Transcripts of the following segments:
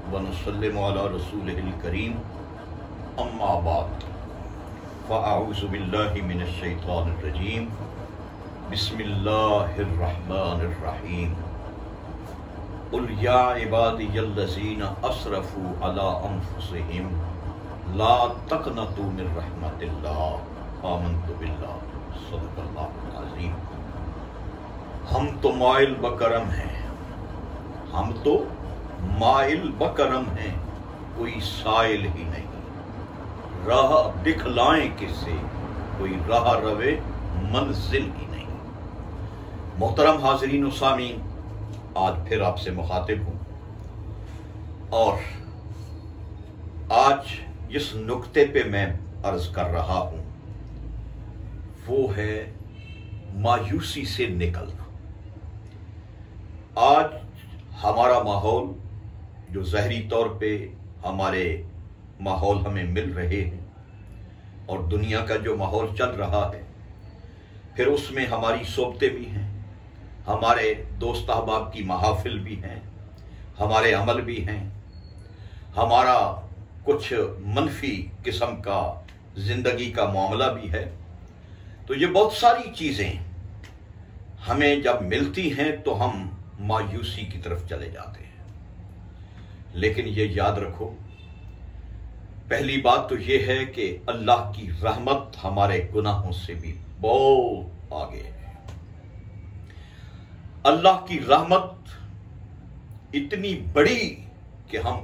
व नुसल्लिमु अला रसूलिहिल करीम, अम्मा बाद, फ़अऊज़ु बिल्लाहि मिनश शैतानिर रजीम, बिस्मिल्लाहिर रहमानिर रहीम। क़ुल या इबादियल्लज़ीना असरफ़ू अला अंफ़ुसिहिम ला तक़नतू मिन रहमतिल्लाह आमन्तु बिल्लाह सदक़ल्लाहुल अज़ीम। हम तो माइल बकरम हैं, हम तो माइल बकरम हैं, कोई साइल ही नहीं। राह दिखलाएं किससे, कोई राह रवे मंजिल ही नहीं। मोहतरम हाज़रीन व सामीन, आज फिर आपसे मुखातिब हूं और आज जिस नुक्ते पे मैं अर्ज कर रहा हूं वो है मायूसी से निकलना। आज हमारा माहौल जो ज़हरी तौर पे हमारे माहौल हमें मिल रहे हैं और दुनिया का जो माहौल चल रहा है, फिर उसमें हमारी सोबतें भी हैं, हमारे दोस्त अहबाब की महाफिल भी हैं, हमारे अमल भी हैं, हमारा कुछ मनफी किस्म का जिंदगी का मामला भी है। तो ये बहुत सारी चीजें हमें जब मिलती हैं तो हम मायूसी की तरफ चले जाते हैं। लेकिन ये याद रखो, पहली बात तो ये है कि अल्लाह की रहमत हमारे गुनाहों से भी बहुत आगे है। अल्लाह की रहमत इतनी बड़ी कि हम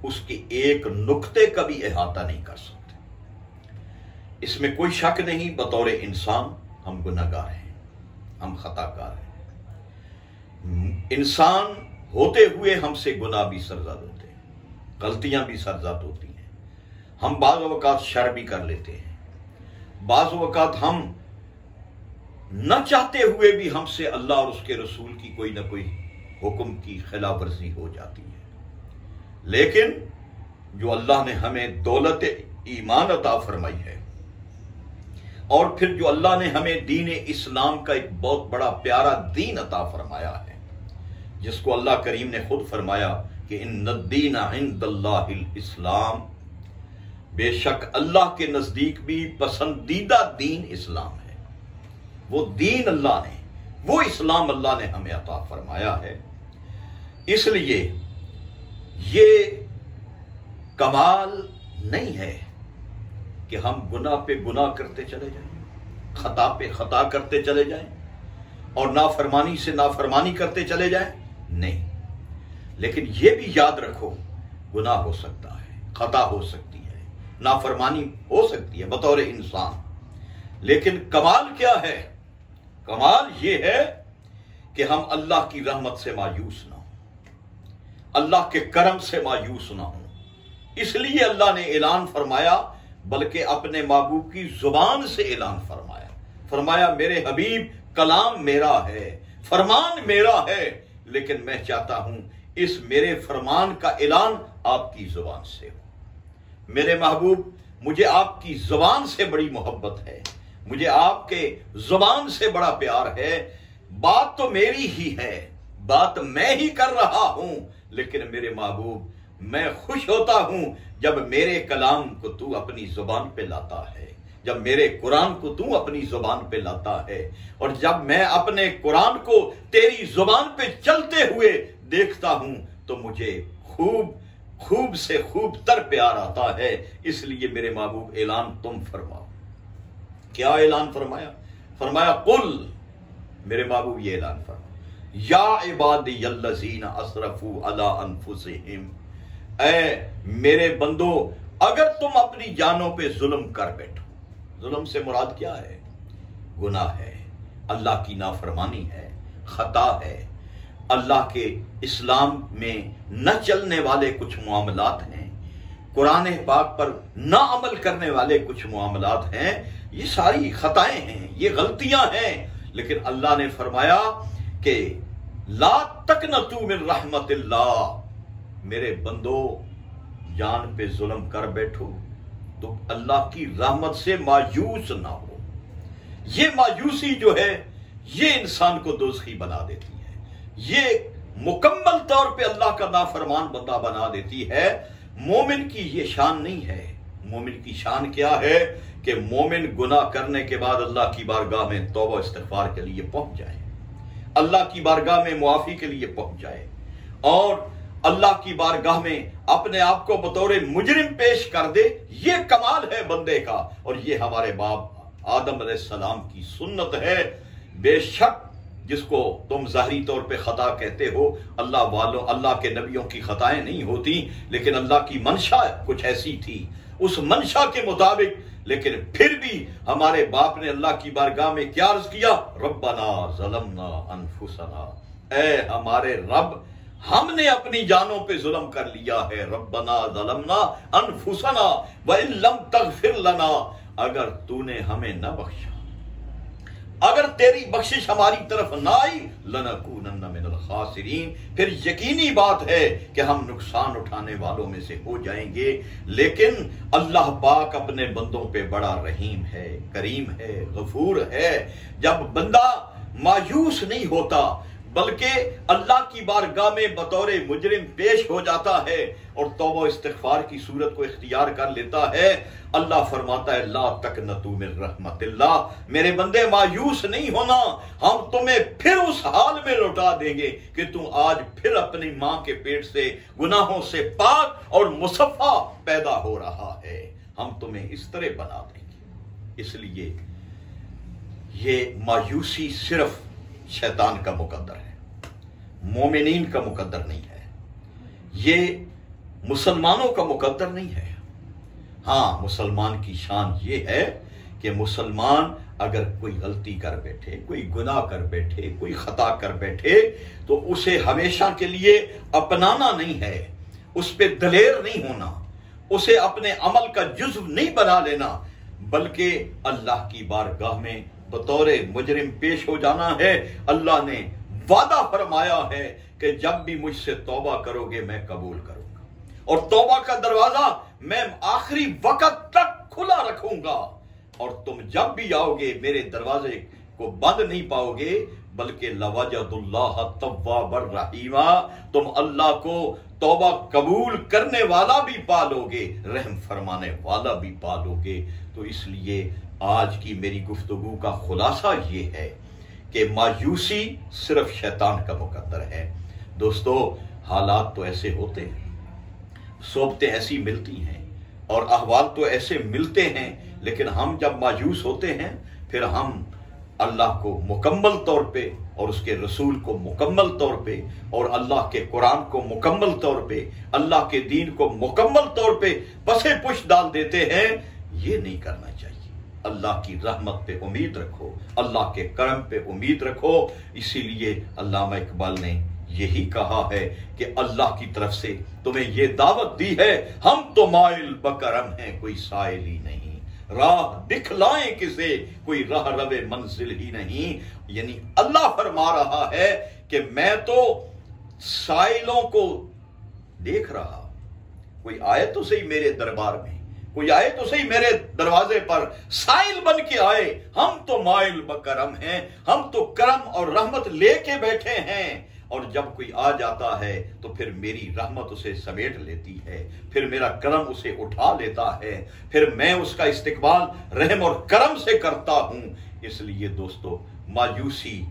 उसके एक नुक्ते का भी अहाता नहीं कर सकते। इसमें कोई शक नहीं, बतौर इंसान हम गुनहगार हैं, हम खताकार हैं। इंसान होते हुए हमसे गुनाह भी सरजद होते हैं, गलतियां भी सरजद होती हैं। हम बाज़ वक़ात शर भी कर लेते हैं, बाज़ वक़ात हम न चाहते हुए भी हमसे अल्लाह और उसके रसूल की कोई ना कोई हुक्म की खिलाफ वर्जी हो जाती है। लेकिन जो अल्लाह ने हमें दौलत ईमान अता फरमाई है और फिर जो अल्लाह ने हमें दीन इस्लाम का एक बहुत बड़ा प्यारा दीन अता फरमाया है, जिसको अल्लाह करीम ने खुद फरमाया कि इन्नद्दीन इंदल्लाहिल इस्लाम, बेशक अल्लाह के नजदीक भी पसंदीदा दीन इस्लाम है। वो दीन अल्लाह ने, वो इस्लाम अल्लाह ने हमें अता फरमाया है। इसलिए ये कमाल नहीं है कि हम गुनाह पे गुनाह करते चले जाएं, खता पे खता करते चले जाएं और नाफरमानी से नाफरमानी करते चले जाएं। नहीं, लेकिन यह भी याद रखो, गुनाह हो सकता है, खता हो सकती है, नाफरमानी हो सकती है बतौर इंसान। लेकिन कमाल क्या है? कमाल यह है कि हम अल्लाह की रहमत से मायूस ना हो, अल्लाह के करम से मायूस ना हो। इसलिए अल्लाह ने ऐलान फरमाया, बल्कि अपने महबूब की जुबान से ऐलान फरमाया मेरे हबीब, कलाम मेरा है, फरमान मेरा है, लेकिन मैं चाहता हूं इस मेरे फरमान का ऐलान आपकी जुबान से हो। मेरे महबूब, मुझे आपकी जुबान से बड़ी मोहब्बत है, मुझे आपके जुबान से बड़ा प्यार है। बात तो मेरी ही है, बात मैं ही कर रहा हूं, लेकिन मेरे महबूब, मैं खुश होता हूं जब मेरे कलाम को तू अपनी जुबान पे लाता है, जब मेरे कुरान को तू अपनी जुबान पे लाता है, और जब मैं अपने कुरान को तेरी जुबान पे चलते हुए देखता हूं तो मुझे खूब से खूब तर प्यार आता है। इसलिए मेरे महबूब, ऐलान तुम फरमाओ। क्या ऐलान फरमाया कुल, मेरे महबूब ये ऐलान फरमाओ, या इबादियल्लज़ीना असरफू अला अनफुसिहिम, ऐ मेरे बंदो, अगर तुम अपनी जानों पे जुल्म कर बैठो। जुल्म से मुराद क्या है? गुनाह है, अल्लाह की नाफरमानी है, खता है, अल्लाह के इस्लाम में न चलने वाले कुछ मामलात हैं, कुरान पाक पर न अमल करने वाले कुछ मामलात हैं। ये सारी खताएं हैं, ये गलतियां हैं। लेकिन अल्लाह ने फरमाया कि ला तकनतू मिन रहमतिल्लाह, मेरे बंदो, जान पे जुल्म कर बैठो तो अल्लाह की रहमत से मायूस ना हो। ये मायूसी जो है, ये इंसान को दोज़खी बना देती है, ये मुकम्मल तौर पे अल्लाह का नाफरमान बंदा बना देती है। मोमिन की ये शान नहीं है। मोमिन की शान क्या है कि मोमिन गुनाह करने के बाद अल्लाह की बारगाह में तौबा इस्तिग़फ़ार के लिए पहुंच जाए, अल्लाह की बारगाह में मुआफ़ी के लिए पहुंच जाए और अल्लाह की बारगाह में अपने आप को बतौर मुजरिम पेश कर दे। ये कमाल है बंदे का, और ये हमारे बाप आदम अलैहिस्सलाम की सुन्नत है। बेशक जिसको तुम ज़ाहिरी तौर पे खता कहते हो, अल्लाह वालों, अल्लाह के नबियों की खताएं नहीं होती, लेकिन अल्लाह की मंशा कुछ ऐसी थी, उस मंशा के मुताबिक। लेकिन फिर भी हमारे बाप ने अल्लाह की बारगाह में क्या अर्ज किया, रब्बना ज़लमना अनफुसना, ऐ हमारे रब, हमने अपनी जानों पे जुल्म कर लिया है। रब्बना ज़लमना अनफुसना व इन लम तग़फिर लना, अगर तूने हमें न बख्शा, अगर तेरी बख्शिश हमारी तरफ ना आई, लनकूनन्ना मिनल खासिरीन, फिर यकीनी बात है कि हम नुकसान उठाने वालों में से हो जाएंगे। लेकिन अल्लाह पाक अपने बंदों पे बड़ा रहीम है, करीम है, गफूर है। जब बंदा मायूस नहीं होता बल्कि अल्लाह की बारगाह में बतौर मुजरिम पेश हो जाता है और तौबा इस्तिग़फ़ार की सूरत को इख्तियार कर लेता है, अल्लाह फरमाता है ला तक़नतू मिन रहमतिल्लाह, मेरे बंदे मायूस नहीं होना, हम तुम्हें फिर उस हाल में लौटा देंगे कि तू आज फिर अपनी मां के पेट से गुनाहों से पाक और मुसफ़ा पैदा हो रहा है। हम तुम्हें इस तरह बना देंगे। इसलिए ये मायूसी सिर्फ शैतान का मुकद्दर है, मोमिनीन का मुकद्दर नहीं है, ये मुसलमानों का मुकद्दर नहीं है। हाँ, मुसलमान की शान ये है कि मुसलमान अगर कोई गलती कर बैठे, कोई गुनाह कर बैठे, कोई खता कर बैठे, तो उसे हमेशा के लिए अपनाना नहीं है, उस पर दलेर नहीं होना, उसे अपने अमल का जुज़्व नहीं बना लेना, बल्कि अल्लाह की बारगाह में बतौर मुजरिम पेश हो जाना है। अल्लाह ने वादा फरमाया है कि जब भी मुझसे तौबा करोगे मैं कबूल करूंगा, और तौबा का दरवाजा मैं आखिरी वक्त तक खुला रखूंगा, और तुम जब भी आओगे मेरे दरवाजे को बंद नहीं पाओगे, बल्कि लवजदुल्लाह तव्वाबर रहीमा, तुम अल्लाह को तौबा कबूल करने वाला भी पालोगे, रहम फरमाने वाला भी पालोगे। तो इसलिए आज की मेरी गुफ्तगू का खुलासा ये है कि मायूसी सिर्फ शैतान का मुकद्दर है। दोस्तों, हालात तो ऐसे होते हैं, सोबतें ऐसी मिलती हैं और अहवाल तो ऐसे मिलते हैं, लेकिन हम जब मायूस होते हैं फिर हम अल्लाह को मुकम्मल तौर पे और उसके रसूल को मुकम्मल तौर पे और अल्लाह के कुरान को मुकम्मल तौर पे, अल्लाह के दीन को मुकम्मल तौर पे पसे पुश डाल देते हैं। ये नहीं करना चाहिए। अल्लाह की रहमत पे उम्मीद रखो, अल्लाह के करम पे उम्मीद रखो। इसीलिए अल्लामा इकबाल ने यही कहा है कि अल्लाह की तरफ से तुम्हें ये दावत दी है, हम तो माइल बकरम हैं, कोई साइल ही नहीं, राह दिखलाएं किसे, कोई राह रवे मंजिल ही नहीं। यानी अल्लाह फरमा रहा है कि मैं तो साइलों को देख रहा, कोई आए तो सही मेरे दरबार में, कोई आए तो सही मेरे दरवाजे पर, साइल बन के आए, हम तो माइल बकरम हैं, हम तो करम और रहमत लेके बैठे हैं। और जब कोई आ जाता है तो फिर मेरी रहमत उसे समेट लेती है, फिर मेरा करम उसे उठा लेता है, फिर मैं उसका इस्तिकबाल रहम और करम से करता हूं। इसलिए दोस्तों, मायूसी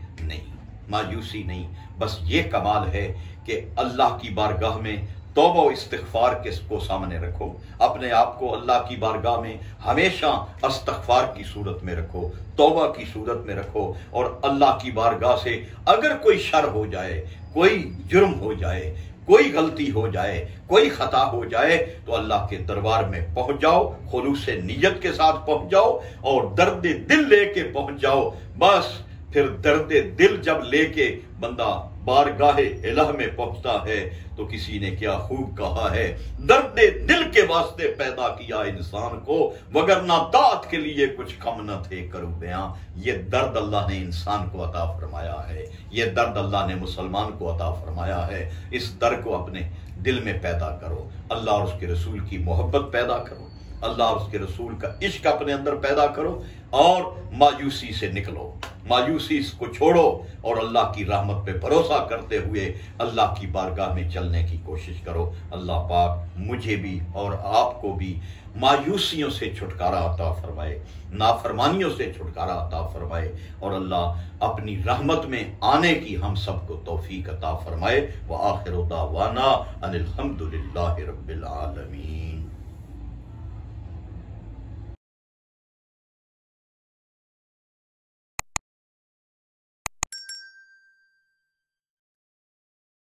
नहीं, बस ये कमाल है कि अल्लाह की बारगाह में तौबा और इस्तिग़फ़ार को सामने रखो, अपने आप को अल्लाह की बारगाह में हमेशा इस्तिग़फ़ार की सूरत में रखो, तौबा की सूरत में रखो, और अल्लाह की बारगाह से अगर कोई शर हो जाए, कोई जुर्म हो जाए, कोई गलती हो जाए, कोई खता हो जाए, तो अल्लाह के दरबार में पहुंच जाओ, खुलूस नियत के साथ पहुंच जाओ और दर्द दिल लेके पहुंच जाओ। बस फिर दर्द दिल जब लेके बंदा बारगाहे इलाह में पहुंचता है तो किसी ने क्या खूब कहा है, दर्द दिल के वास्ते पैदा किया इंसान को, वगरना दात के लिए कुछ कम न थे करूं बयां। ये दर्द अल्लाह ने इंसान को अता फरमाया है, ये दर्द अल्लाह ने मुसलमान को अता फरमाया है। इस दर्द को अपने दिल में पैदा करो, अल्लाह और उसके रसूल की मोहब्बत पैदा करो, अल्लाह और उसके रसूल का इश्क अपने अंदर पैदा करो और मायूसी से निकलो। मायूसी को छोड़ो और अल्लाह की रहमत पे भरोसा करते हुए अल्लाह की बारगाह में चलने की कोशिश करो। अल्लाह पाक मुझे भी और आपको भी मायूसियों से छुटकारा अता फरमाए, नाफरमानियों से छुटकारा अता फरमाए और अल्लाह अपनी रहमत में आने की हम सबको तौफीक अता फरमाए। व आखिर दावाना अनिल हम्दुलिल्लाहि रब्बिल आलमीन।